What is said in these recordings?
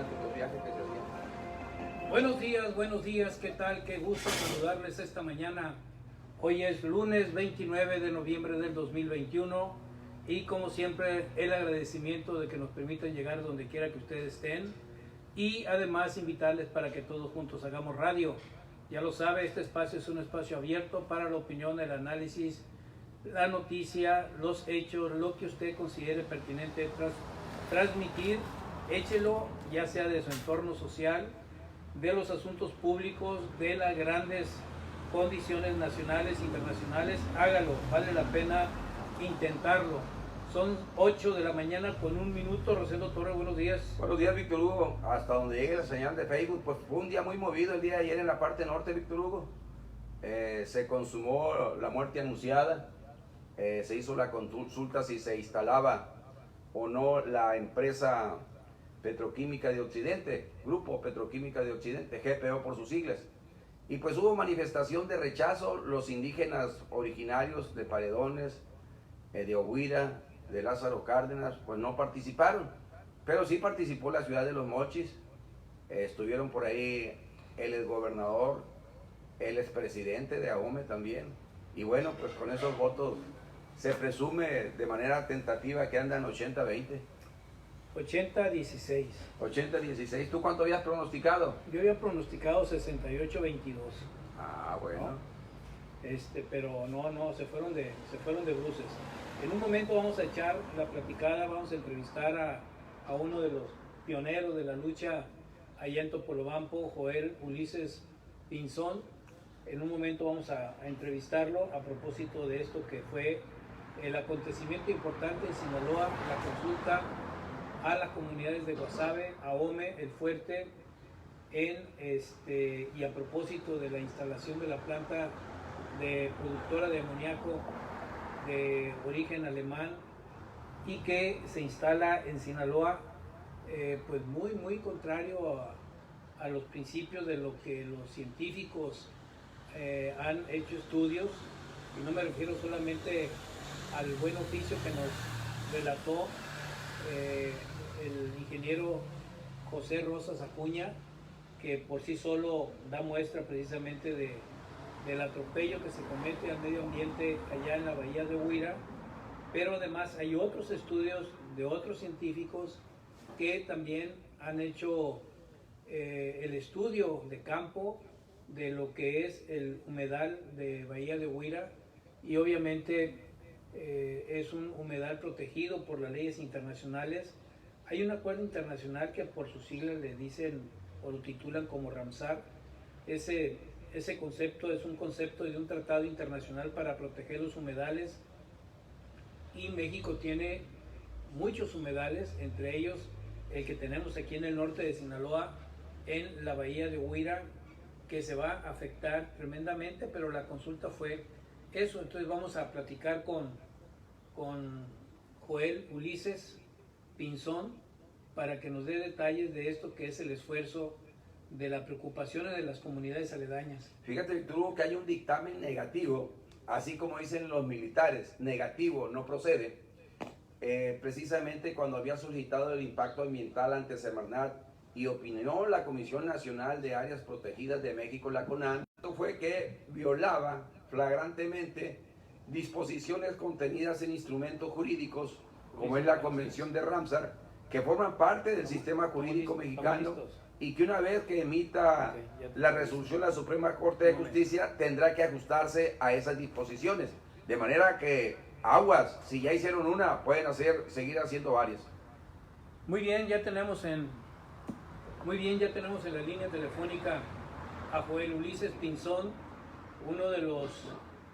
tantos viajes que se hacían. Buenos días, ¿qué tal? Qué gusto saludarles esta mañana. Hoy es lunes 29 de noviembre del 2021 y como siempre el agradecimiento de que nos permitan llegar donde quiera que ustedes estén y además invitarles para que todos juntos hagamos radio. Ya lo sabe, este espacio es un espacio abierto para la opinión, el análisis, la noticia, los hechos, lo que usted considere pertinente transmitir, échelo, ya sea de su entorno social, de los asuntos públicos, de las grandes condiciones nacionales, internacionales, hágalo, vale la pena intentarlo. Son 8 de la mañana con 1 minuto. Rosendo Torres, buenos días. Buenos días, Víctor Hugo. Hasta donde llegue la señal de Facebook, pues fue un día muy movido el día de ayer en la parte norte, Víctor Hugo. Se consumó la muerte anunciada, se hizo la consulta si se instalaba o no la empresa Petroquímica de Occidente, Grupo Petroquímica de Occidente, GPO por sus siglas. Y pues hubo manifestación de rechazo, los indígenas originarios de Paredones, de Oguira, de Lázaro Cárdenas, pues no participaron, pero sí participó la ciudad de Los Mochis, estuvieron por ahí el exgobernador, el expresidente de AOME también, y bueno, pues con esos votos se presume de manera tentativa que andan 80-20. 80-16. 80-16, ¿tú cuánto habías pronosticado? Yo había pronosticado 68-22. Ah, bueno. ¿No? Pero no, se fueron de bruces. En un momento vamos a echar la platicada, vamos a entrevistar a uno de los pioneros de la lucha allá en Topolobampo, Joel Ulises Pinzón. En un momento vamos a entrevistarlo a propósito de esto que fue el acontecimiento importante en Sinaloa, la consulta a las comunidades de Guasave, AOME, El Fuerte, y a propósito de la instalación de la planta de productora de amoníaco de origen alemán y que se instala en Sinaloa, pues muy contrario a los principios de lo que los científicos han hecho estudios, y no me refiero solamente al buen oficio que nos relató el ingeniero José Rosas Acuña, que por sí solo da muestra precisamente del atropello que se comete al medio ambiente allá en la bahía de Huira, pero además hay otros estudios de otros científicos que también han hecho el estudio de campo de lo que es el humedal de bahía de Huira, y obviamente es un humedal protegido por las leyes internacionales. Hay un acuerdo internacional que por sus siglas le dicen o lo titulan como Ramsar. Ese concepto es un concepto de un tratado internacional para proteger los humedales, y México tiene muchos humedales, entre ellos el que tenemos aquí en el norte de Sinaloa, en la bahía de Huira, que se va a afectar tremendamente, pero la consulta fue eso. Entonces vamos a platicar con Joel Ulises Pinzón para que nos dé detalles de esto que es el esfuerzo de las preocupaciones de las comunidades aledañas. Fíjate, Víctor Hugo, que hay un dictamen negativo, así como dicen los militares, negativo, no procede, precisamente cuando había solicitado el impacto ambiental ante Semarnat y opinó la Comisión Nacional de Áreas Protegidas de México, la CONAN, fue que violaba flagrantemente disposiciones contenidas en instrumentos jurídicos, como es la Convención de Ramsar, que forman parte del sistema jurídico mexicano, y que una vez que emita la resolución de la Suprema Corte de Justicia tendrá que ajustarse a esas disposiciones, de manera que aguas, si ya hicieron una, pueden seguir haciendo varias. Muy bien, ya tenemos en la línea telefónica a Joel Ulises Pinzón, uno de los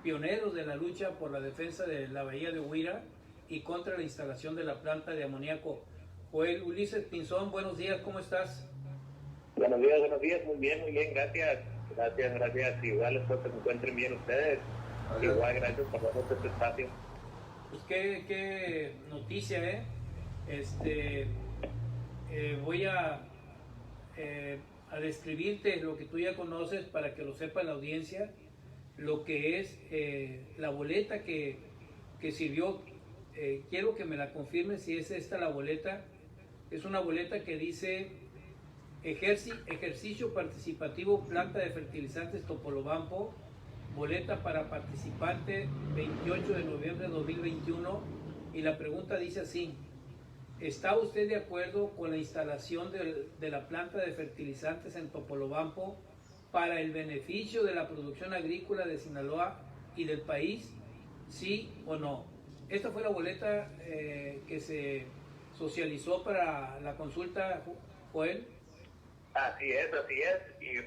pioneros de la lucha por la defensa de la bahía de Huira y contra la instalación de la planta de amoníaco. Joel Ulises Pinzón, buenos días, ¿cómo estás? Buenos días, muy bien, gracias. Igual espero que se encuentren bien ustedes. Adiós. Igual, gracias por darnos este espacio. Pues qué noticia, voy a describirte lo que tú ya conoces para que lo sepa la audiencia, lo que es la boleta que sirvió. Quiero que me la confirmes si es esta la boleta. Es una boleta que dice Ejercicio participativo, planta de fertilizantes Topolobampo, boleta para participante 28 de noviembre de 2021. Y la pregunta dice así: ¿está usted de acuerdo con la instalación de la planta de fertilizantes en Topolobampo para el beneficio de la producción agrícola de Sinaloa y del país? ¿Sí o no? Esta fue la boleta que se socializó para la consulta, Joel. Así es, y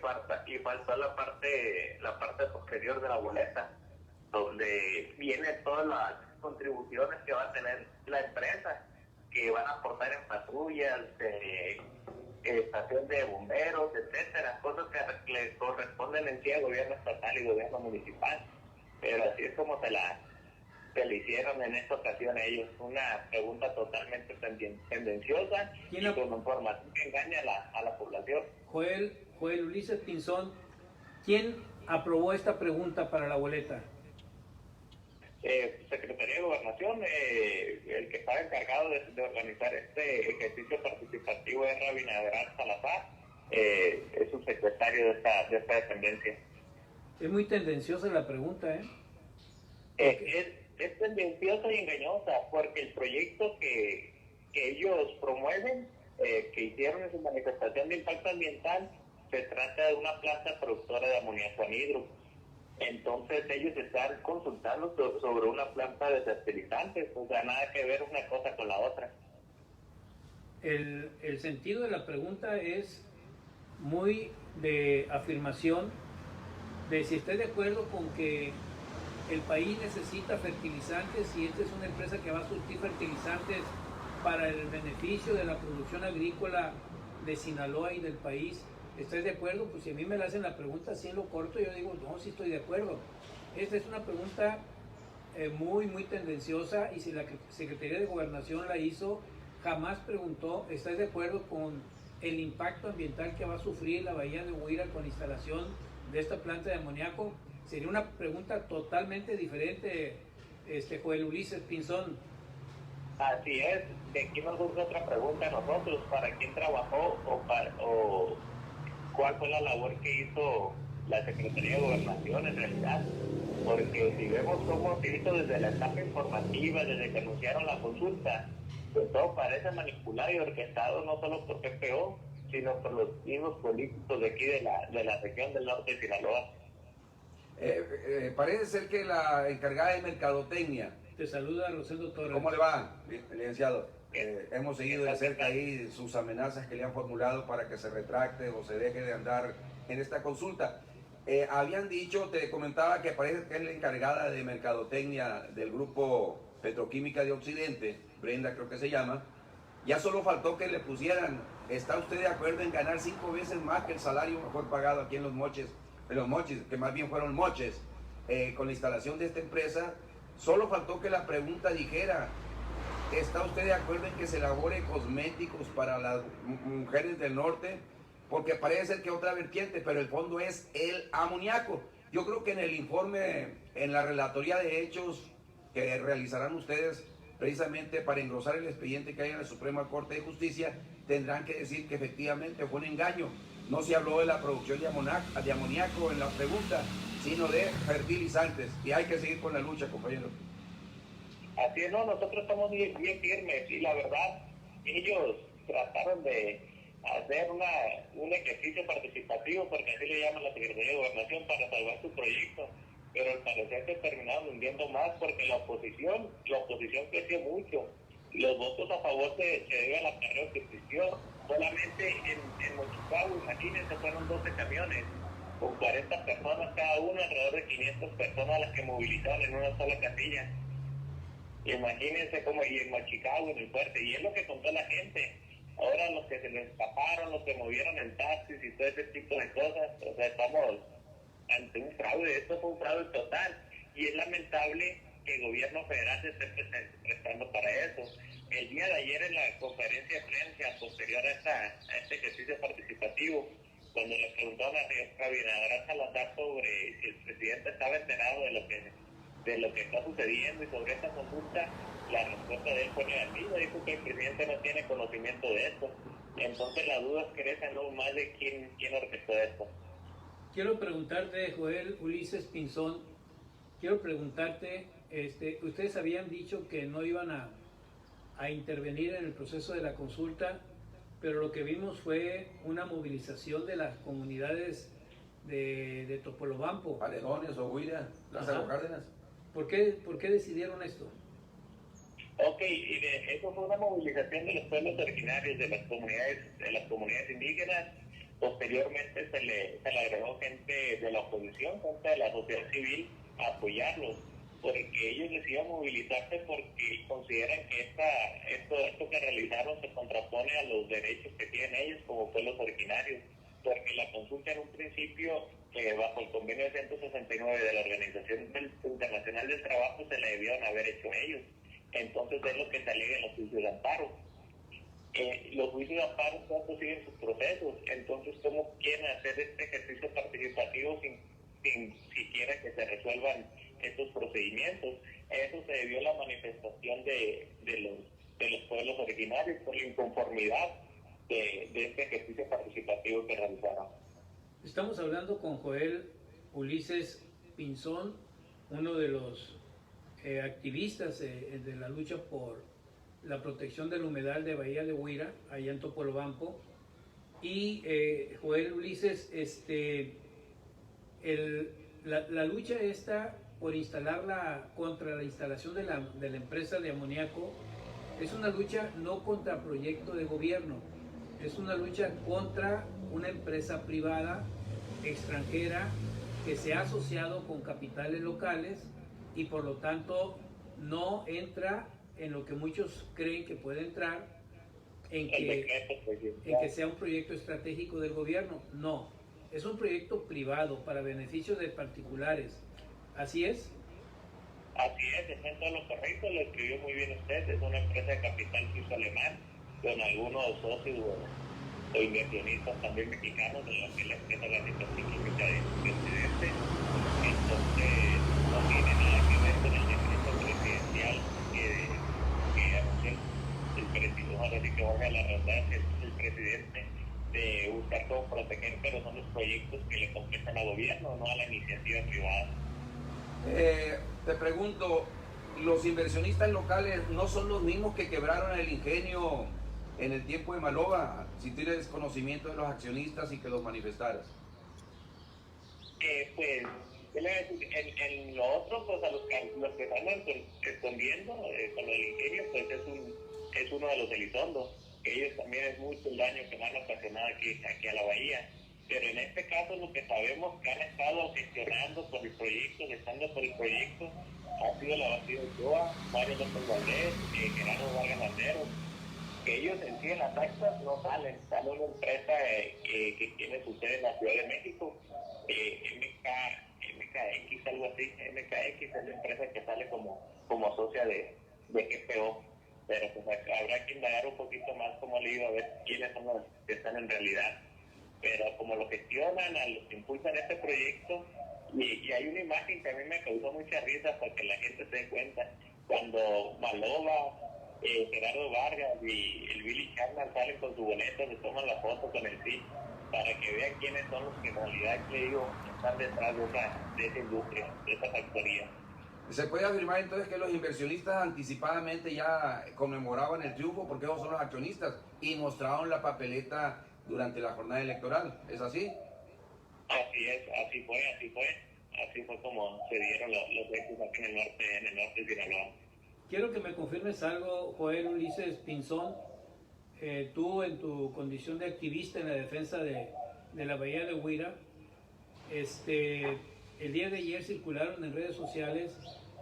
faltó la parte posterior de la boleta, donde vienen todas las contribuciones que va a tener la empresa, que van a aportar en patrullas, estación de bomberos, etcétera, cosas que le corresponden en sí al gobierno estatal y gobierno municipal. Pero así es como se le hicieron en esta ocasión a ellos, una pregunta totalmente tendenciosa y con información que engaña a la población. Joel Ulises Pinzón, ¿quién aprobó esta pregunta para la boleta? Secretaría de Gobernación, el que estaba encargado de organizar este ejercicio participativo es Rabinaderán Salazar, es subsecretario de esta dependencia. Es muy tendenciosa la pregunta, Es tendenciosa y engañosa, porque el proyecto que ellos promueven, que hicieron en su manifestación de impacto ambiental, se trata de una planta productora de amoníaco anhidro. Entonces ellos están consultando sobre una planta de fertilizantes, o sea, nada que ver una cosa con la otra. El sentido de la pregunta es muy de afirmación de si estoy de acuerdo con que el país necesita fertilizantes y esta es una empresa que va a surtir fertilizantes para el beneficio de la producción agrícola de Sinaloa y del país. ¿Estás de acuerdo? Pues si a mí me la hacen la pregunta así en lo corto, yo digo, no, sí estoy de acuerdo. Esta es una pregunta muy tendenciosa, y si la Secretaría de Gobernación la hizo, jamás preguntó, ¿estás de acuerdo con el impacto ambiental que va a sufrir la bahía de Huira con la instalación de esta planta de amoníaco? Sería una pregunta totalmente diferente, Joel Ulises Pinzón. Así es, de aquí nos surge otra pregunta a nosotros: ¿para quién trabajó o cuál fue la labor que hizo la Secretaría de Gobernación en realidad? Porque si vemos cómo se hizo desde la etapa informativa, desde que anunciaron la consulta, pues todo parece manipulado y orquestado no solo por PPO, sino por los mismos políticos de aquí de la región del norte de Sinaloa. Parece ser que la encargada de mercadotecnia. Te saluda Rosendo Torres. ¿Cómo le va, licenciado? Hemos seguido de cerca ahí sus amenazas que le han formulado para que se retracte o se deje de andar en esta consulta. Habían dicho, te comentaba, que parece que es la encargada de mercadotecnia del grupo Petroquímica de Occidente, Brenda creo que se llama. Ya solo faltó que le pusieran: ¿está usted de acuerdo en ganar 5 veces más que el salario mejor pagado aquí en Los Mochis, que más bien fueron moches, con la instalación de esta empresa? Solo faltó que la pregunta dijera: ¿está usted de acuerdo en que se elabore cosméticos para las mujeres del norte? Porque parece ser que otra vertiente, pero el fondo es el amoníaco. Yo creo que en el informe, en la relatoría de hechos que realizarán ustedes precisamente para engrosar el expediente que hay en la Suprema Corte de Justicia, tendrán que decir que efectivamente fue un engaño. No se habló de la producción de amoníaco en la pregunta, sino de fertilizantes. Y hay que seguir con la lucha, compañeros. Así es, no, nosotros estamos bien firmes, y la verdad, ellos trataron de hacer un ejercicio participativo, porque así le llaman la Secretaría de Gobernación, para salvar su proyecto, pero al parecer se terminaron hundiendo más, porque la oposición creció mucho. Los votos a favor se debe al acarreo que existió. Solamente en Mochicagua, imagínense, fueron 12 camiones con 40 personas cada uno, alrededor de 500 personas las que movilizaron en una sola casilla. Imagínense cómo, y en Mochicagua, en el fuerte, y es lo que contó la gente. Ahora los que se les escaparon, los que movieron en taxis y todo ese tipo de cosas, o sea, estamos ante un fraude. Esto fue un fraude total, y es lamentable que el gobierno federal se esté prestando para eso. El día de ayer, en la conferencia de prensa posterior a este ejercicio participativo, cuando le preguntaron a Rabinaderán Salazar sobre si el presidente estaba enterado de lo que está sucediendo y sobre esta consulta, la respuesta de él fue negativa. Dijo que el presidente no tiene conocimiento de esto. Entonces las dudas crecen aún más de quién orquestó esto. Quiero preguntarte, Joel Ulises Pinzón, quiero preguntarte, ustedes habían dicho que no iban a intervenir en el proceso de la consulta, pero lo que vimos fue una movilización de las comunidades de Topolobampo. Alegones, Ohuira, Lázaro Cárdenas. ¿Por qué decidieron esto? Ok, eso fue una movilización de los pueblos originarios, de las comunidades indígenas. Posteriormente se le agregó gente de la oposición, gente de la sociedad civil a apoyarlos, porque ellos decían movilizarse porque consideran que esto que realizaron se contrapone a los derechos que tienen ellos como pueblos originarios, porque la consulta en un principio, bajo el convenio 169 de la Organización Internacional del Trabajo, se la debieron haber hecho ellos. Entonces es lo que se alega en los juicios de amparo. Los juicios de amparo todos siguen sus procesos, entonces ¿cómo quieren hacer este ejercicio participativo sin siquiera que se resuelvan estos procedimientos? Eso se debió a la manifestación de los pueblos originarios por la inconformidad de este ejercicio participativo que realizaron. Estamos hablando con Joel Ulises Pinzón, uno de los activistas de la lucha por la protección del humedal de Bahía de Huira, allá en Topolobampo. Y Joel Ulises, la lucha está por contra la instalación de la empresa de amoníaco, es una lucha no contra proyecto de gobierno, es una lucha contra una empresa privada extranjera que se ha asociado con capitales locales y por lo tanto no entra en lo que muchos creen que puede entrar, en que sea un proyecto estratégico del gobierno. No, es un proyecto privado para beneficio de particulares. ¿Así es? Así es, está en todo lo correcto, lo escribió muy bien usted. Es una empresa de capital suizo alemán con algunos socios o inversionistas también mexicanos, en lo que la empresa Gánica Química de su presidente. Entonces no tiene nada que ver con el decreto presidencial que anunció el presidente, ahora sí que valga la redundancia, el presidente, de buscar cómo proteger, pero son los proyectos que le competen al gobierno, no a la iniciativa privada. Te pregunto, ¿los inversionistas locales no son los mismos que quebraron el ingenio en el tiempo de Maloba? Si tienes conocimiento de los accionistas y que los manifestaras. Pues, en lo otro, pues a los que están respondiendo con el ingenio, pues es uno de los Elizondo, que ellos también es mucho el daño que van a ocasionar aquí a la bahía. Pero en este caso lo que sabemos que han estado gestionando por el proyecto, estando por el proyecto, ha sido la Bastida Ochoa, Mario López Valdés, Gerardo Vargas Landeros, que ellos en sí en las actas no salen una empresa que tiene su sede en la Ciudad de México, MKX, algo así. MKX es la empresa que sale como socia de GPO, pero pues habrá que indagar un poquito más como le digo, a ver quiénes son los que están en realidad. Pero como lo gestionan, a los que impulsan este proyecto, y hay una imagen que a mí me causó mucha risa para que la gente se dé cuenta, cuando Maloba, Gerardo Vargas y el Billy Chapman salen con su boleta, se toman la foto con el sí, para que vean quiénes son los que en realidad, le digo, están detrás de esa industria, de esa factoría. ¿Se puede afirmar entonces que los inversionistas anticipadamente ya conmemoraban el triunfo porque ellos son los accionistas y mostraron la papeleta durante la jornada electoral? ¿Es así? Así es, así fue como se dieron los hechos aquí en el norte de Sinaloa. Quiero que me confirmes algo, Joel Ulises Pinzón. Tú, en tu condición de activista en la defensa de la Bahía de Huira, el día de ayer circularon en redes sociales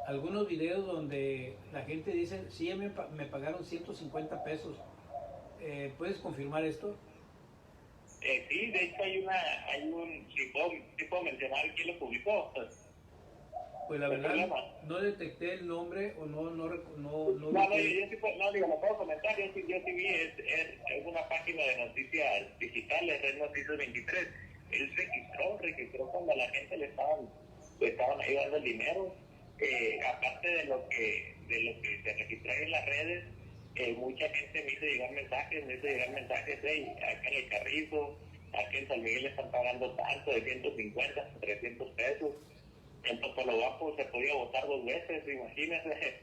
algunos videos donde la gente dice, sí, me pagaron 150 pesos. ¿Puedes confirmar esto? Sí, de hecho si puedo mencionar quién lo publicó. Pues la verdad no detecté el nombre o no yo sí lo puedo comentar, yo sí vi, es una página de noticias digitales, Red Noticias 23. Él registró cuando la gente le estaban ahí dando el dinero, aparte de lo que se registró en las redes, mucha gente me hizo llegar mensajes, hey, acá en el Carrizo, aquí en San Miguel están pagando tanto, de 150 a 300 pesos. En Topolobampo se podía votar 2 veces, imagínense,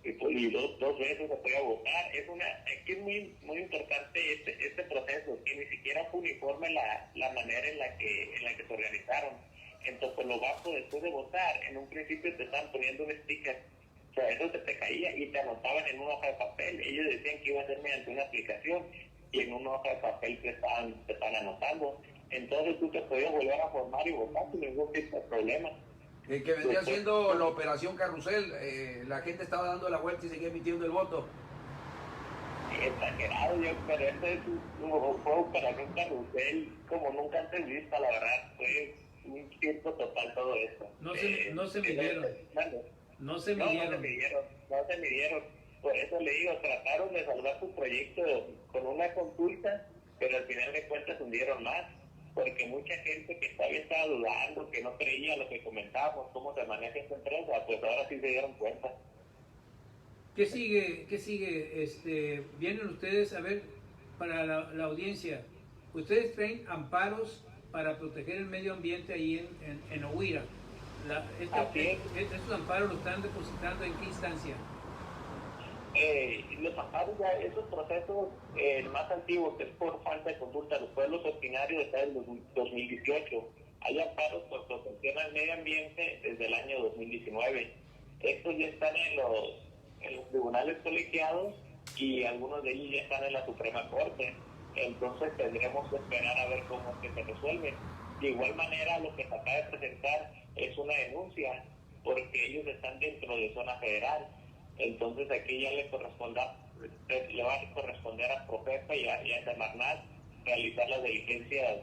y dos veces se podía votar. Aquí es muy importante este proceso, que ni siquiera fue uniforme la manera en la que se organizaron. En Topolobampo, después de votar, en un principio te estaban poniendo un sticker, o sea, eso se te caía y te anotaban en una hoja de papel. Ellos decían que iba a ser mediante una aplicación y en una hoja de papel te estaban anotando. Entonces tú te podías volver a formar y votar sin ningún tipo de problema. Que vendría siendo la operación Carrusel, la gente estaba dando la vuelta y seguía emitiendo el voto. Exagerado, pero este fue operación Carrusel como nunca antes vista, la verdad. Fue un circo total todo esto. No se midieron. No se midieron. Por eso le digo, trataron de salvar su proyecto con una consulta, pero al final de cuentas hundieron más, porque mucha gente que todavía estaba dudando, que no creía lo que comentábamos, cómo se maneja esta empresa, pues ahora sí se dieron cuenta. ¿Qué sigue? Vienen ustedes, a ver, para la audiencia, ustedes traen amparos para proteger el medio ambiente ahí en Ohuira. ¿Estos amparos los están depositando en qué instancia? Los amparos, ya esos procesos más antiguos, que es por falta de consulta, los pueblos originarios está en 2018. Hay amparos por protección al medio ambiente desde el año 2019. Estos ya están en los tribunales colegiados y algunos de ellos ya están en la Suprema Corte. Entonces tendremos que esperar a ver cómo es que se resuelve. De igual manera, lo que se acaba de presentar es una denuncia porque ellos están dentro de zona federal. Entonces aquí ya le va a corresponder a Profepa y a Semarnat realizar las diligencias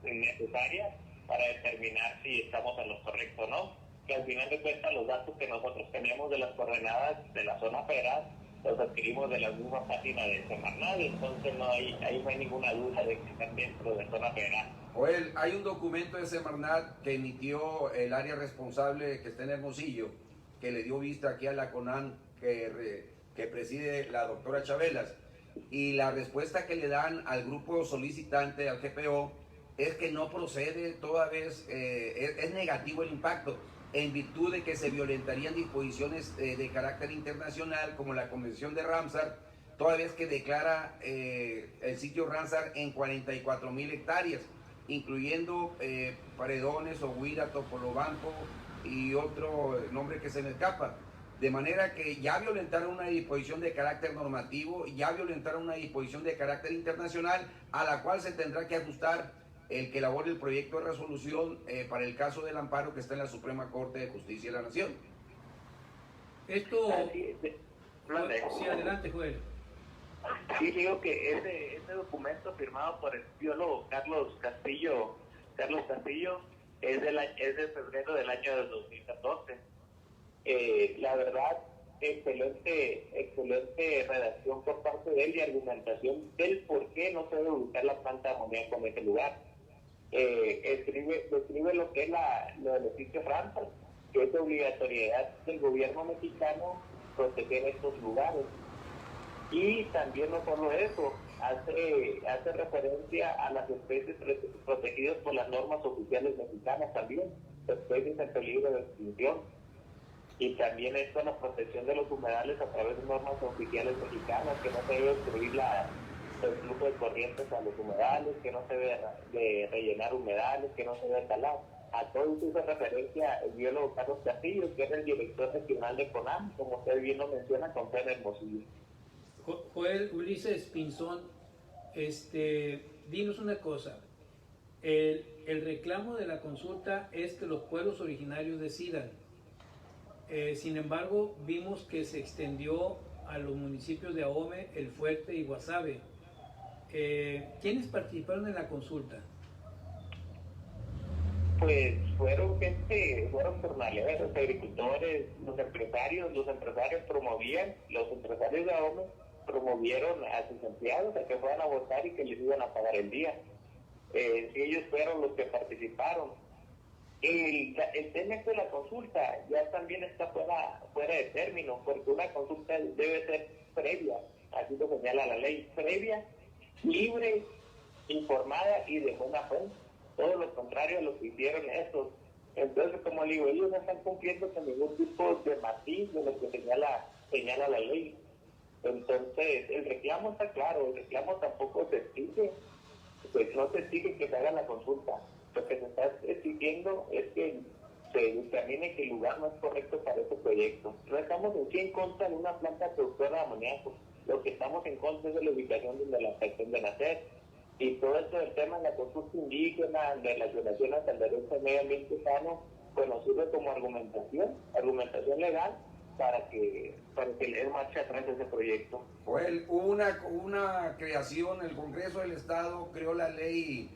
necesarias para determinar si estamos en lo correcto o no. Que al final de cuentas los datos que nosotros tenemos de las coordenadas de la zona federal los adquirimos de la misma página de Semarnat, entonces ahí no hay ninguna duda de que están dentro de zona federal. Joel, hay un documento de Semarnat que emitió el área responsable que está en Hermosillo, que le dio vista aquí a la CONAN que preside la doctora Chabelas, y la respuesta que le dan al grupo solicitante, al GPO, es que no procede, toda vez es negativo el impacto, en virtud de que se violentarían disposiciones de carácter internacional, como la Convención de Ramsar, toda vez que declara el sitio Ramsar en 44,000 hectáreas, incluyendo Paredones, Ohuira, Topolobampo y otro nombre que se me escapa. De manera que ya violentaron una disposición de carácter normativo, ya violentaron una disposición de carácter internacional, a la cual se tendrá que ajustar el que elabore el proyecto de resolución para el caso del amparo que está en la Suprema Corte de Justicia de la Nación. Esto... Sí, adelante, Joel. Sí, digo que ese documento firmado por el biólogo Carlos Castillo es de febrero del año 2014. La verdad, excelente redacción por parte de él y argumentación del por qué no se debe ubicar la planta de amoníaco en ese lugar. Describe lo que es lo del sitio Ramsar, que es de obligatoriedad del gobierno mexicano proteger estos lugares. Y también no solo eso, hace referencia a las especies protegidas por las normas oficiales mexicanas también, especies en peligro de extinción. Y también esto, la protección de los humedales a través de normas oficiales mexicanas, que no se debe obstruir el flujo de corrientes a los humedales, que no se debe de rellenar humedales, que no se debe talar. A todo eso hizo referencia el biólogo Carlos Castillo, que es el director regional de CONAM, como usted bien lo menciona, con sede en Hermosillo. Joel Ulises Pinzón, dinos una cosa. El reclamo de la consulta es que los pueblos originarios decidan. Sin embargo, vimos que se extendió a los municipios de Ahome, El Fuerte y Guasave. ¿Quiénes participaron en la consulta? Pues fueron jornaleros, agricultores, los empresarios promovieron, los empresarios de Ahome promovieron a sus empleados a que fueran a votar y que les iban a pagar el día. Ellos fueron los que participaron. El tema de la consulta ya también está fuera de término, porque una consulta debe ser previa así lo señala la ley, previa, libre, informada y de buena fe. Todo lo contrario a lo que hicieron estos. Entonces, como le digo, ellos no están cumpliendo con ningún tipo de matiz de lo que señala la ley. Entonces, el reclamo está claro, el reclamo tampoco se exige, pues no se exige que se haga la consulta. Lo que se está exigiendo es que se determine que el lugar no es correcto para ese proyecto. No estamos en contra de una planta productora de amoníaco, lo que estamos en contra es de la ubicación donde la pretenden hacer. Y todo esto del tema de la consulta indígena, de las violaciones al derecho al medio ambiente sano, pues nos sirve como argumentación legal para que le den marcha atrás de ese proyecto. Hubo una creación, el Congreso del Estado creó la ley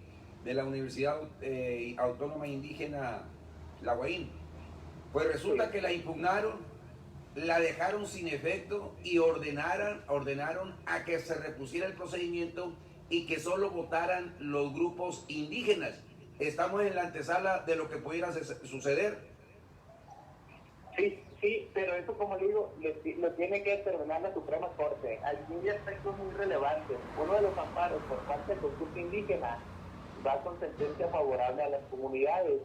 de la Universidad Autónoma Indígena La Huaín. Pues resulta que la impugnaron, la dejaron sin efecto y ordenaron a que se repusiera el procedimiento y que solo votaran los grupos indígenas. Estamos en la antesala de lo que pudiera suceder. Sí, pero eso, como le digo, lo tiene que determinar la Suprema Corte. Hay aspectos muy relevantes. Uno de los amparos por parte de consulta indígena va con sentencia favorable a las comunidades.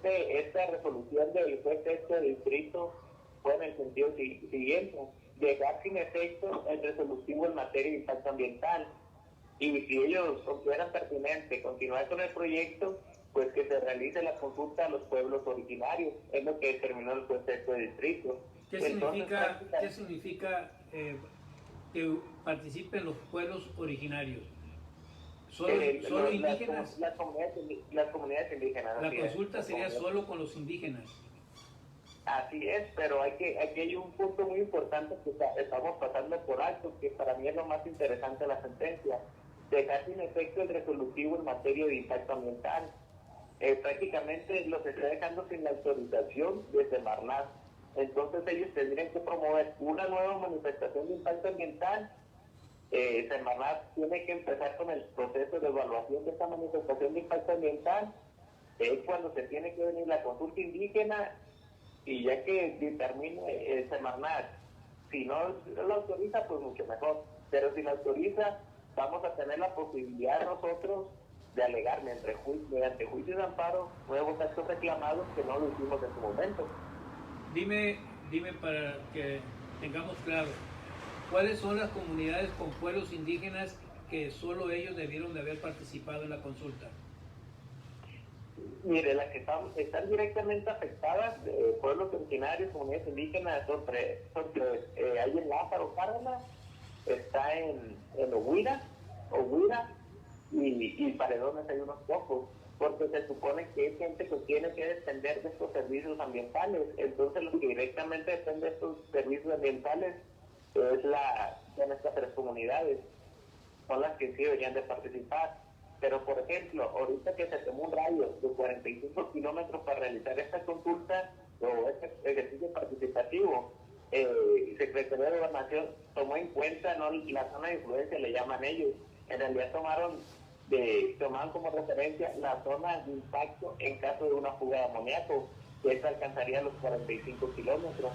Esta resolución del juez de este distrito fue en el sentido siguiente: dejar sin efecto el resolutivo en materia de impacto ambiental. Y si ellos consideran pertinente continuar con el proyecto, pues que se realice la consulta a los pueblos originarios. Es lo que determinó el juez de este distrito. ¿Qué significa que participen los pueblos originarios? ¿Solo indígenas? Las comunidades indígenas. La consulta sería solo con los indígenas. Así es, pero aquí hay un punto muy importante que estamos pasando por alto, que para mí es lo más interesante de la sentencia: dejar sin efecto el resolutivo en materia de impacto ambiental. Prácticamente los está dejando sin la autorización de Semarnat. Entonces ellos tendrían que promover una nueva manifestación de impacto ambiental. Semarnat tiene que empezar con el proceso de evaluación de esta manifestación de impacto ambiental. Es cuando se tiene que venir la consulta indígena, y ya que determine Semarnat, si no lo autoriza, pues mucho mejor. Pero si lo autoriza, vamos a tener la posibilidad nosotros de alegar mediante juicio de amparo nuevos actos reclamados que no lo hicimos en su momento. Dime para que tengamos claro, ¿cuáles son las comunidades con pueblos indígenas que solo ellos debieron de haber participado en la consulta? Mire, las que están directamente afectadas, pueblos originarios, comunidades indígenas, hay en Lázaro Cárdenas, está en Ohuira, y Paredones hay unos pocos, porque se supone que es gente que tiene que depender de estos servicios ambientales. Entonces los que directamente dependen de estos servicios ambientales son estas tres comunidades, son las que sí deberían de participar. Pero por ejemplo, ahorita que se tomó un radio de 45 kilómetros para realizar esta consulta o este ejercicio participativo, Secretaría de Gobernación tomó en cuenta, no la zona de influencia, le llaman ellos. En realidad tomaron como referencia la zona de impacto en caso de una fuga de amoníaco, que esta alcanzaría los 45 kilómetros.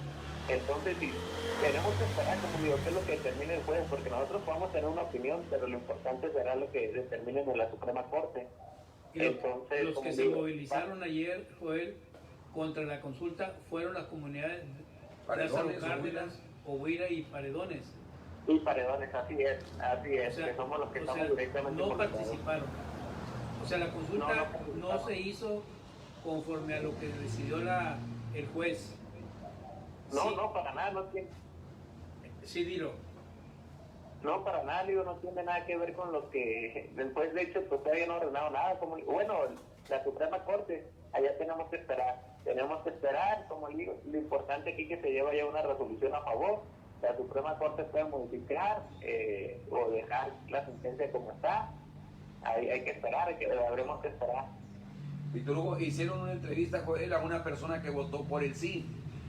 Entonces, sí, tenemos que esperar, como digo, qué es lo que determine el juez, porque nosotros podemos tener una opinión, pero lo importante será lo que determinen en la Suprema Corte. Y entonces, los que se movilizaron ayer, Joel, contra la consulta fueron las comunidades de Lázaro Cárdenas, Ohuira y Paredones. Y Paredones, así es, o sea, que somos los que estamos directamente no participaron. O sea, la consulta no se hizo conforme a lo que decidió el juez. No, para nada, no tiene. Sí, dilo. No, para nada, digo, no tiene nada que ver con lo que después, de hecho, pues todavía no ha ordenado nada. Bueno, la Suprema Corte, allá tenemos que esperar, como digo, lo importante aquí es que se lleva ya una resolución a favor. La Suprema Corte puede modificar o dejar la sentencia como está. Hay que esperar, habremos que esperar. Víctor Hugo, hicieron una entrevista, Joel, a una persona que votó por el sí,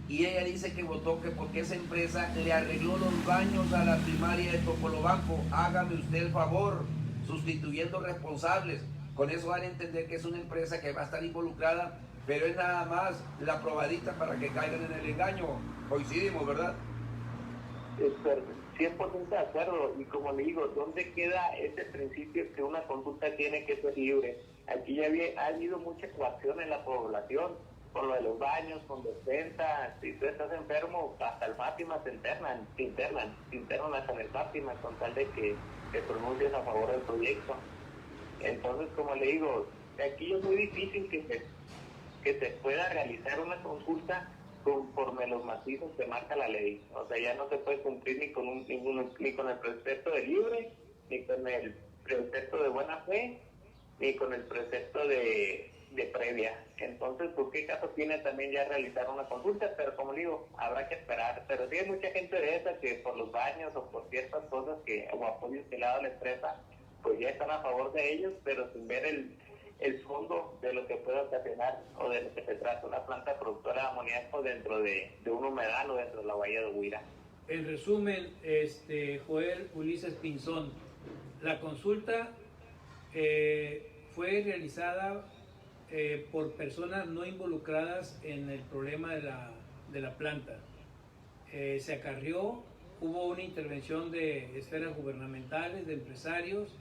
y ella dice que votó que porque esa empresa le arregló los baños a la primaria de Topolobampo. Hágame usted el favor, sustituyendo responsables. Con eso van a entender que es una empresa que va a estar involucrada, pero es nada más la probadita para que caigan en el engaño. Coincidimos, ¿verdad? Pero 100% de acuerdo, y como le digo, ¿dónde queda ese principio que una consulta tiene que ser libre? Aquí ya ha habido mucha coacción en la población, con lo de los baños, con despensa. Si tú estás enfermo, hasta el Fátima te internan hasta en el Fátima con tal de que te pronuncies a favor del proyecto. Entonces, como le digo, aquí es muy difícil que se pueda realizar una consulta conforme los matizos que marca la ley. O sea, ya no se puede cumplir ni con el precepto de libre, ni con el precepto de buena fe, ni con el precepto de previa. Entonces, ¿por qué caso tiene también ya realizar una consulta? Pero como digo, habrá que esperar. Pero sí hay mucha gente de esa que por los baños o por ciertas cosas o apoyos que le ha dado la empresa, pues ya están a favor de ellos, pero sin ver el fondo de lo que puede ocasionar o de lo que se trata una planta productora de amoníaco dentro de un humedal o dentro de la bahía de Huira. En resumen, Joel Ulises Pinzón, la consulta fue realizada por personas no involucradas en el problema de la planta. Se acarrió, hubo una intervención de esferas gubernamentales, de empresarios,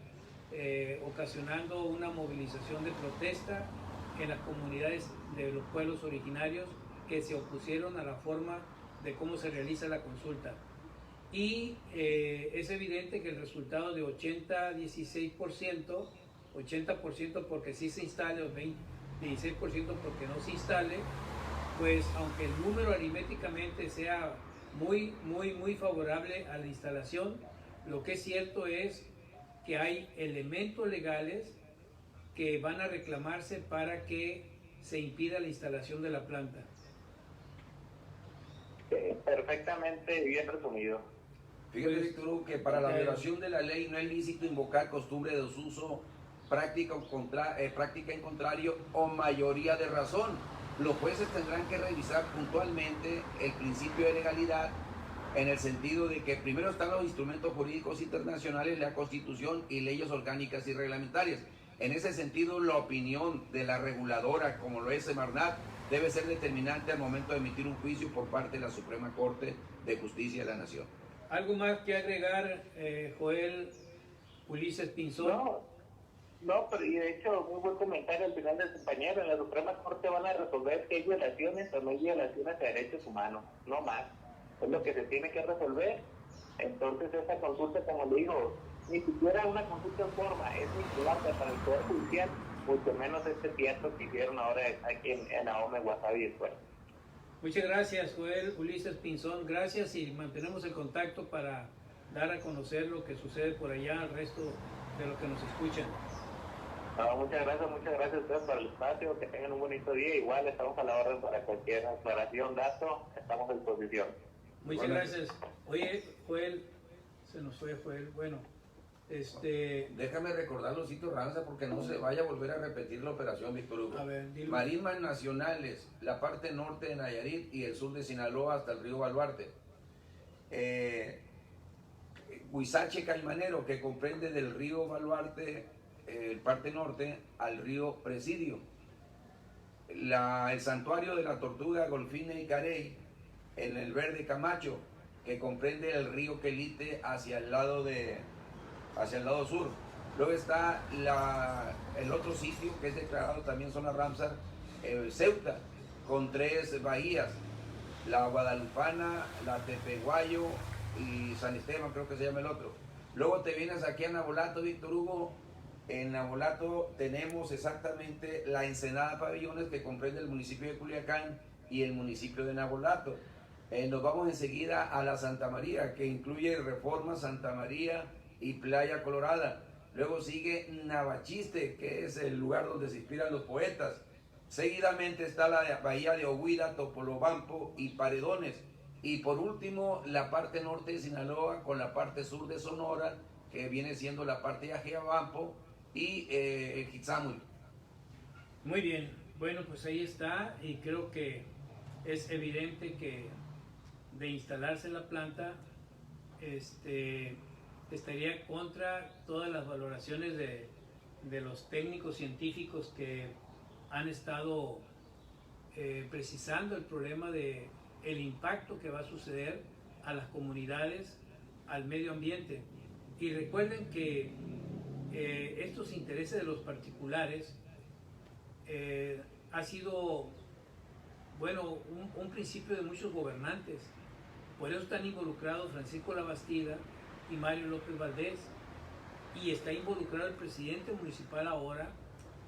ocasionando una movilización de protesta en las comunidades de los pueblos originarios que se opusieron a la forma de cómo se realiza la consulta. Y es evidente que el resultado de 80-16%, 80% porque sí se instale, o 16% porque no se instale, pues aunque el número aritméticamente sea muy favorable a la instalación, lo que es cierto es que hay elementos legales que van a reclamarse para que se impida la instalación de la planta. Perfectamente bien resumido. Fíjate, Víctor Hugo, que para la violación de la ley no es lícito invocar costumbre de desuso, práctica en contrario o mayoría de razón. Los jueces tendrán que revisar puntualmente el principio de legalidad en el sentido de que primero están los instrumentos jurídicos internacionales, la Constitución y leyes orgánicas y reglamentarias. En ese sentido, la opinión de la reguladora, como lo es Semarnat, debe ser determinante al momento de emitir un juicio por parte de la Suprema Corte de Justicia de la Nación. ¿Algo más que agregar, Joel Ulises Pinzón? No, pero y de hecho, muy buen comentario al final del compañero. En la Suprema Corte van a resolver que hay violaciones o no hay violaciones de derechos humanos, no más. Es lo que se tiene que resolver. Entonces, esa consulta, como le digo, ni siquiera una consulta en forma es vinculante para el Poder Judicial, mucho menos este teatro que hicieron ahora aquí en Ahome, Guasave y después. Muchas gracias, Joel Ulises Pinzón. Gracias, y mantenemos el contacto para dar a conocer lo que sucede por allá al resto de los que nos escuchan. Muchas gracias a ustedes por el espacio, que tengan un bonito día. Igual estamos a la orden para cualquier aclaración, dato, estamos a disposición. Muchas gracias. Oye, Joel, se nos fue Joel. Bueno, Déjame recordarlo, Cito Ranza, porque no se vaya a volver a repetir la operación, Víctor Hugo. A ver, dilo. Marismas nacionales, la parte norte de Nayarit y el sur de Sinaloa hasta el río Baluarte. Huizache Caimanero, que comprende del río Baluarte, parte norte, al río Presidio. El santuario de la tortuga Golfina y Carey, en el Verde Camacho, que comprende el río Quelite hacia el lado sur. Luego está el otro sitio que es declarado también zona Ramsar, Ceuta, con 3 bahías, la Guadalupana, la Tepehuayo y San Esteban, creo que se llama el otro. Luego te vienes aquí a Nabolato, Víctor Hugo. En Nabolato tenemos exactamente la Ensenada Pabellones, que comprende el municipio de Culiacán y el municipio de Nabolato. Nos vamos enseguida a la Santa María, que incluye Reforma, Santa María y Playa Colorada. Luego sigue Navachiste, que es el lugar donde se inspiran los poetas. Seguidamente está la bahía de Ohuira, Topolobampo y Paredones. Y por último, la parte norte de Sinaloa con la parte sur de Sonora, que viene siendo la parte de Ajiabampo y Quitzamuy. Muy bien, bueno, pues ahí está, y creo que es evidente que de instalarse la planta estaría contra todas las valoraciones de los técnicos científicos que han estado precisando el problema de el impacto que va a suceder a las comunidades, al medio ambiente. Y recuerden que estos intereses de los particulares ha sido, bueno, un principio de muchos gobernantes. Por eso están involucrados Francisco Labastida y Mario López Valdés, y está involucrado el presidente municipal ahora,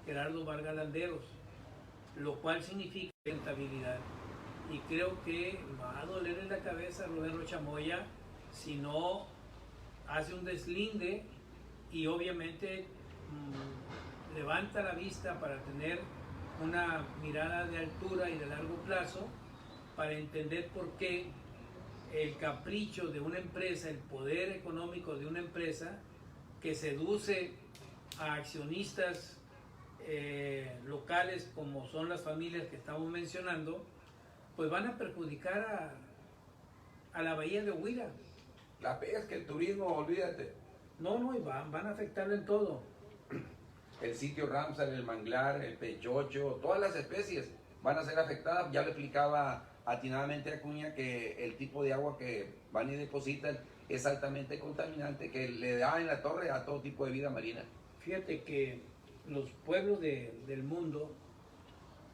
Gerardo Vargas Landeros, lo cual significa rentabilidad. Y creo que va a doler en la cabeza a Rubén Rocha Moya si no hace un deslinde y obviamente levanta la vista para tener una mirada de altura y de largo plazo, para entender por qué el capricho de una empresa, el poder económico de una empresa que seduce a accionistas locales como son las familias que estamos mencionando, pues van a perjudicar a la bahía de Huira. La pesca, el turismo, olvídate. No, y van a afectarlo en todo. El sitio Ramsar, el manglar, el pechocho, todas las especies van a ser afectadas. Ya le explicaba atinadamente a Acuña que el tipo de agua que van y depositan es altamente contaminante, que le da en la torre a todo tipo de vida marina. Fíjate que los pueblos del mundo,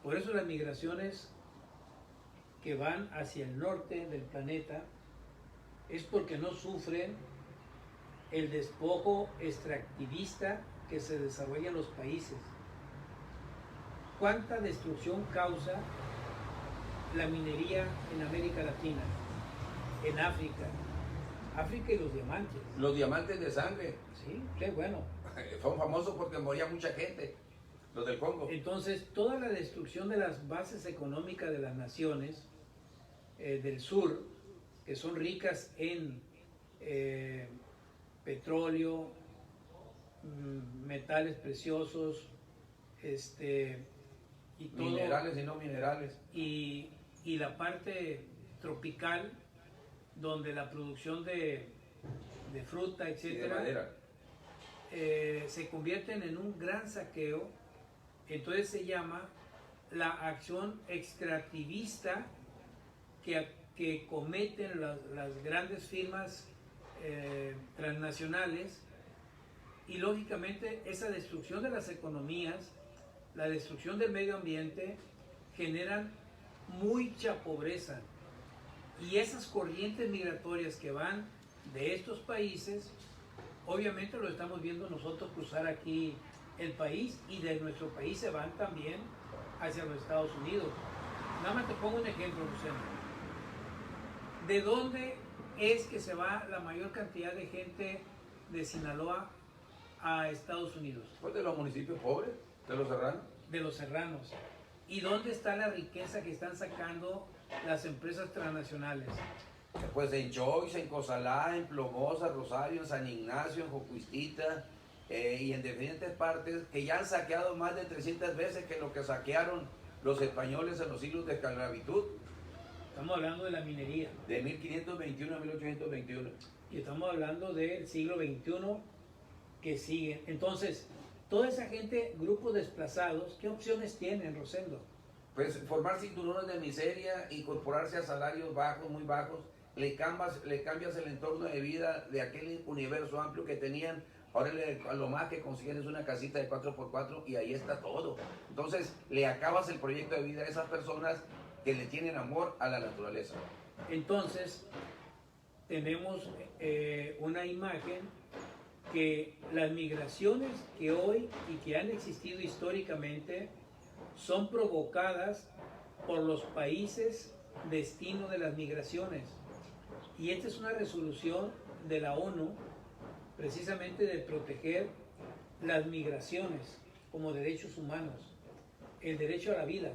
por eso las migraciones que van hacia el norte del planeta, es porque no sufren el despojo extractivista que se desarrolla en los países. ¿Cuánta destrucción causa la minería en América Latina, en África? África y los diamantes. Los diamantes de sangre. Sí, qué bueno. Son famosos porque moría mucha gente, los del Congo. Entonces, toda la destrucción de las bases económicas de las naciones del sur, que son ricas en petróleo, metales preciosos, y todo, minerales y no minerales. y la parte tropical, donde la producción de fruta, etcétera, se convierten en un gran saqueo. Entonces se llama la acción extractivista que cometen las grandes firmas transnacionales, y lógicamente esa destrucción de las economías, la destrucción del medio ambiente, generan mucha pobreza. Y esas corrientes migratorias que van de estos países, obviamente lo estamos viendo nosotros cruzar aquí el país, y de nuestro país se van también hacia los Estados Unidos. Nada más te pongo un ejemplo, Luceno. ¿De dónde es que se va la mayor cantidad de gente de Sinaloa a Estados Unidos? Pues de los municipios pobres, de los serranos. De los serranos. ¿Y dónde está la riqueza que están sacando las empresas transnacionales? Pues en Choix, en Cozalá, en Plomosa, Rosario, en San Ignacio, en Jocuistita, y en diferentes partes que ya han saqueado más de 300 veces que lo que saquearon los españoles en los siglos de esclavitud. Estamos hablando de la minería. De 1521 a 1821. Y estamos hablando del siglo XXI que sigue. Entonces, toda esa gente, grupos desplazados, ¿qué opciones tienen, Rosendo? Pues formar cinturones de miseria, incorporarse a salarios bajos, muy bajos, le cambias el entorno de vida de aquel universo amplio que tenían. Ahora a lo más que consiguen es una casita de 4x4 y ahí está todo. Entonces le acabas el proyecto de vida a esas personas que le tienen amor a la naturaleza. Entonces tenemos una imagen que las migraciones que hoy y que han existido históricamente son provocadas por los países destino de las migraciones. Y esta es una resolución de la ONU, precisamente de proteger las migraciones como derechos humanos, el derecho a la vida.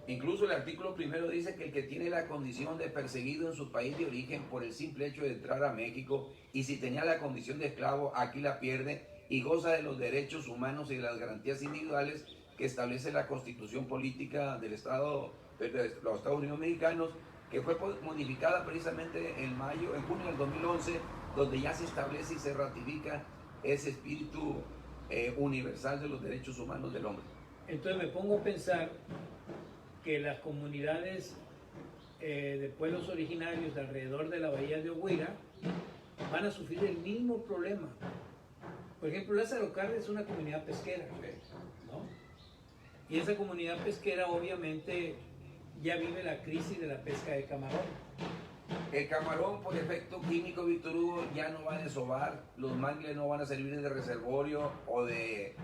Incluso el artículo primero dice que el que tiene la condición de perseguido en su país de origen por el simple hecho de entrar a México, y si tenía la condición de esclavo, aquí la pierde y goza de los derechos humanos y de las garantías individuales que establece la Constitución Política del Estado de los Estados Unidos Mexicanos, que fue modificada precisamente en junio del 2011, donde ya se establece y se ratifica ese espíritu universal de los derechos humanos del hombre. Entonces me pongo a pensar que las comunidades de pueblos originarios de alrededor de la bahía de Oguira van a sufrir el mismo problema. Por ejemplo, Lázaro Cárdenas es una comunidad pesquera, ¿no? Y esa comunidad pesquera obviamente ya vive la crisis de la pesca de camarón. El camarón, por efecto químico, Víctor Hugo, ya no va a desovar, los mangles no van a servir de reservorio o de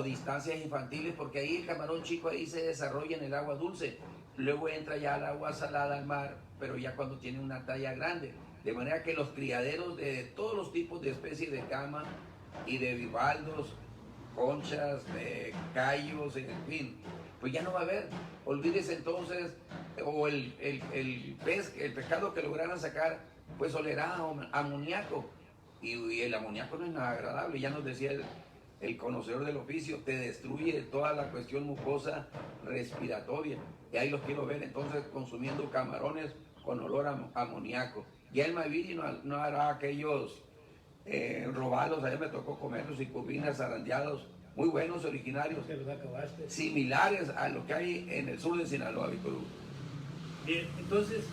instancias infantiles, porque ahí el camarón chico ahí se desarrolla en el agua dulce, luego entra ya al agua salada al mar, pero ya cuando tiene una talla grande, de manera que los criaderos de todos los tipos de especies de cama y de bivaldos, conchas, callos, en fin, pues ya no va a haber. Olvídese entonces, o el pescado que lograran sacar, pues olerá a amoníaco, y el amoníaco no es nada agradable, ya nos decía el conocedor del oficio, te destruye toda la cuestión mucosa respiratoria, y ahí los quiero ver entonces consumiendo camarones con olor a amoníaco. Ya el Maviri no hará aquellos robalos, ayer me tocó comerlos y cubinas zarandeados, muy buenos, originarios, Se los acabaste. similares a lo que hay en el sur de Sinaloa, Víctor Hugo. Bien, entonces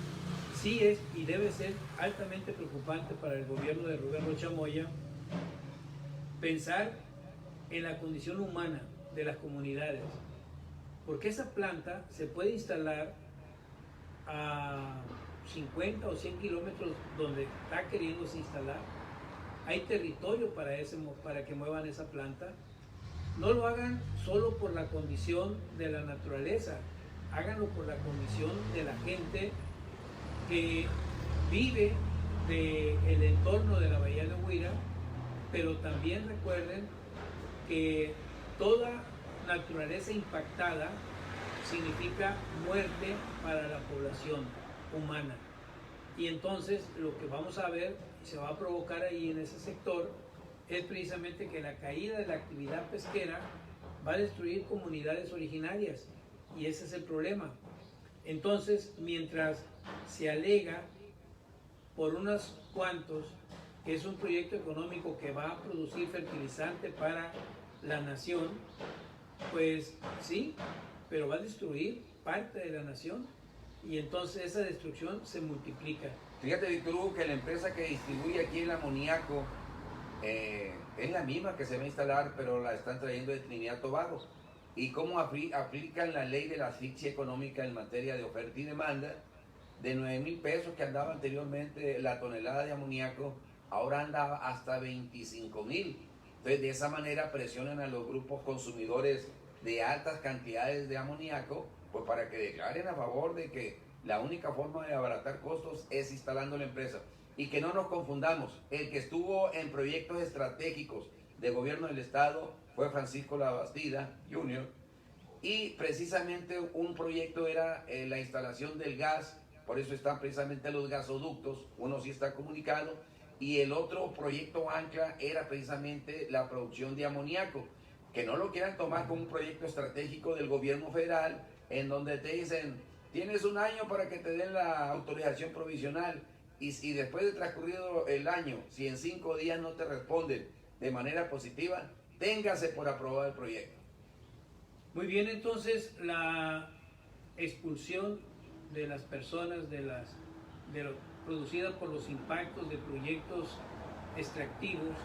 sí es y debe ser altamente preocupante para el gobierno de Rubén Rocha Moya pensar en la condición humana de las comunidades, porque esa planta se puede instalar a 50 o 100 kilómetros donde está queriéndose instalar. Hay territorio para que muevan esa planta. No lo hagan solo por la condición de la naturaleza, háganlo por la condición de la gente que vive del entorno de la bahía de Oguira, pero también recuerden que toda naturaleza impactada significa muerte para la población humana. Y entonces lo que vamos a ver, se va a provocar ahí en ese sector, es precisamente que la caída de la actividad pesquera va a destruir comunidades originarias, y ese es el problema. Entonces, mientras se alega por unos cuantos que es un proyecto económico que va a producir fertilizante para la nación, pues sí, pero va a destruir parte de la nación, y entonces esa destrucción se multiplica. Fíjate, Víctor Hugo, que la empresa que distribuye aquí el amoníaco es la misma que se va a instalar, pero la están trayendo de Trinidad y Tobago. Y cómo aplican la ley de la asfixia económica en materia de oferta y demanda, de 9,000 pesos que andaba anteriormente la tonelada de amoníaco, ahora anda hasta 25,000. Entonces, de esa manera presionan a los grupos consumidores de altas cantidades de amoníaco, pues para que declaren a favor de que la única forma de abaratar costos es instalando la empresa. Y que no nos confundamos, el que estuvo en proyectos estratégicos de gobierno del estado fue Francisco Labastida Jr. Y precisamente un proyecto era la instalación del gas, por eso están precisamente los gasoductos, uno sí está comunicado, y el otro proyecto ancla era precisamente la producción de amoníaco, que no lo quieran tomar como un proyecto estratégico del gobierno federal, en donde te dicen, tienes un año para que te den la autorización provisional, y después de transcurrido el año, si en 5 días no te responden de manera positiva, téngase por aprobado el proyecto. Muy bien, entonces la expulsión de las personas producida por los impactos de proyectos extractivos,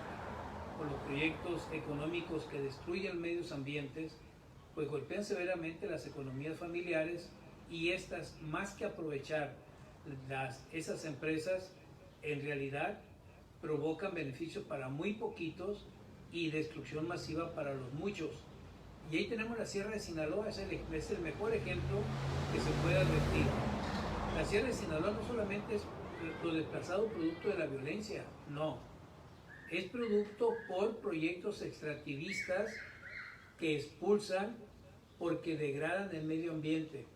por los proyectos económicos que destruyen medios ambientes, pues golpean severamente las economías familiares, y estas, más que aprovechar esas empresas, en realidad provocan beneficios para muy poquitos y destrucción masiva para los muchos. Y ahí tenemos la Sierra de Sinaloa, es el mejor ejemplo que se puede advertir. La Sierra de Sinaloa no solamente es lo desplazado producto de la violencia, no. Es producto por proyectos extractivistas que expulsan porque degradan el medio ambiente.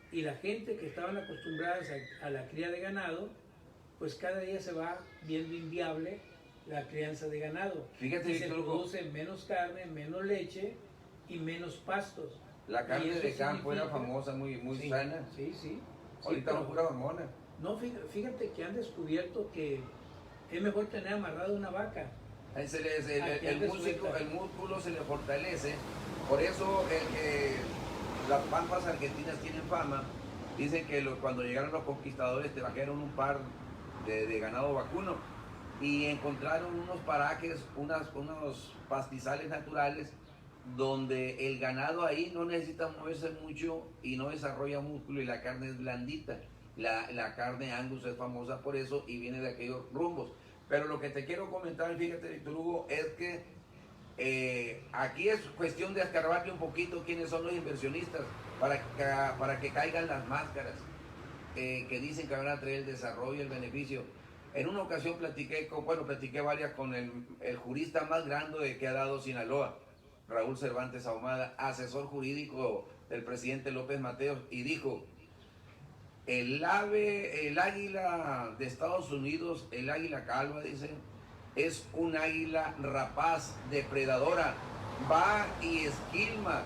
Y la gente que estaban acostumbradas a la cría de ganado, pues cada día se va viendo inviable la crianza de ganado. Fíjate, y se produce menos carne, menos leche y menos pastos. La carne de campo era famosa, muy sí, sana. Sí, sí. Ahorita no, pura hormona. No, fíjate que han descubierto que es mejor tener amarrado una vaca. El músculo se le fortalece. Por eso las pampas argentinas tienen fama Dicen que cuando llegaron los conquistadores trajeron un par de ganado vacuno y encontraron unos parajes, unos pastizales naturales donde el ganado ahí no necesita moverse mucho y no desarrolla músculo y la carne es blandita. La carne Angus es famosa por eso y viene de aquellos rumbos. Pero lo que te quiero comentar, fíjate, Víctor Hugo, es que aquí es cuestión de escarbarle un poquito quiénes son los inversionistas para que caigan las máscaras que dicen que van a traer el desarrollo y el beneficio. En una ocasión platiqué varias con el jurista más grande que ha dado Sinaloa, Raúl Cervantes Ahumada, asesor jurídico del presidente López Mateos, y dijo: el águila de Estados Unidos, el águila calva, dice, es un águila rapaz, depredadora, va y esquilma,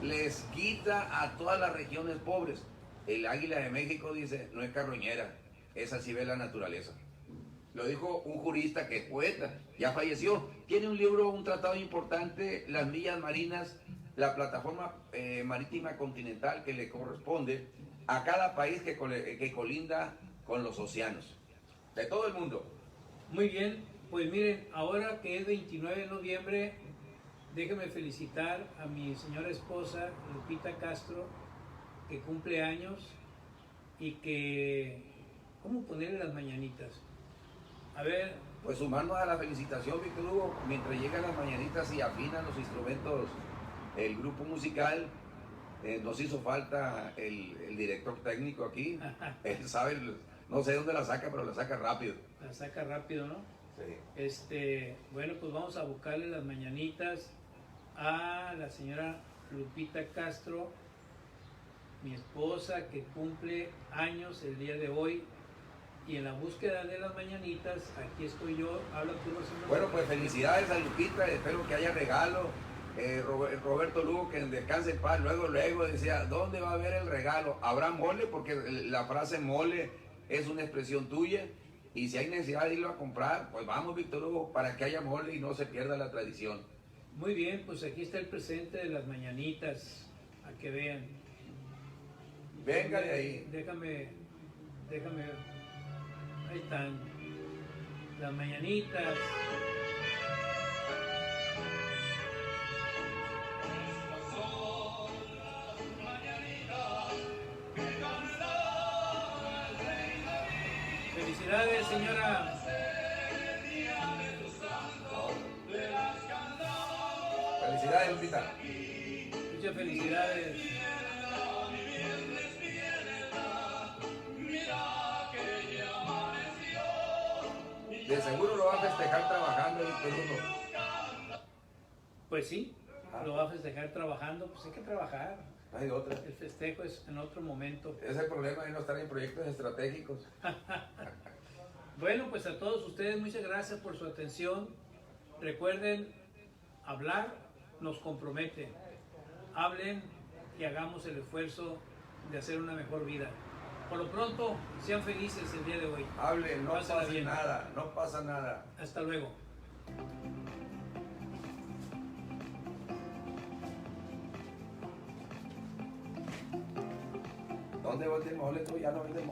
les quita a todas las regiones pobres. El águila de México, dice, no es carroñera, esa sí ve la naturaleza. Lo dijo un jurista que es poeta, ya falleció. Tiene un libro, un tratado importante, Las Millas Marinas, la plataforma marítima continental que le corresponde a cada país que colinda con los océanos, de todo el mundo. Muy bien, pues miren, ahora que es 29 de noviembre, déjenme felicitar a mi señora esposa, Lupita Castro, que cumple años y que... ¿Cómo ponerle las mañanitas? A ver... Pues sumarnos a la felicitación, Víctor Hugo, mientras llegan las mañanitas y afinan los instrumentos, el grupo musical, nos hizo falta el director técnico aquí, él sabe, no sé dónde la saca, pero la saca rápido. La saca rápido, ¿no? Sí. Bueno, pues vamos a buscarle las mañanitas a la señora Lupita Castro, mi esposa, que cumple años el día de hoy. Y en la búsqueda de las mañanitas, aquí estoy yo. Habla tú, Rosendo. Bueno, pues felicidades a Lupita, espero que haya regalo. Roberto Lugo, que descanse en paz, luego decía, ¿dónde va a haber el regalo? ¿Habrá mole? Porque la frase mole es una expresión tuya, y si hay necesidad de irlo a comprar, pues vamos, Víctor Hugo, para que haya mole y no se pierda la tradición. Muy bien, pues aquí está el presente de las mañanitas, a que vean. Venga de ahí. Déjame, ahí están, las mañanitas. Felicidades, señora. Felicidades, Lupita. Muchas felicidades. De seguro lo va a festejar trabajando, Víctor Hugo. Pues sí, lo va a festejar trabajando, pues hay que trabajar. No hay otra. El festejo es en otro momento. Es el problema de no estar en proyectos estratégicos. Bueno, pues a todos ustedes muchas gracias por su atención. Recuerden, hablar nos compromete. Hablen y hagamos el esfuerzo de hacer una mejor vida. Por lo pronto, sean felices el día de hoy. Hablen, no Pásenla pasa bien. nada, no pasa nada. Hasta luego. ¿Dónde va el mole? Tú ya no vendes mole.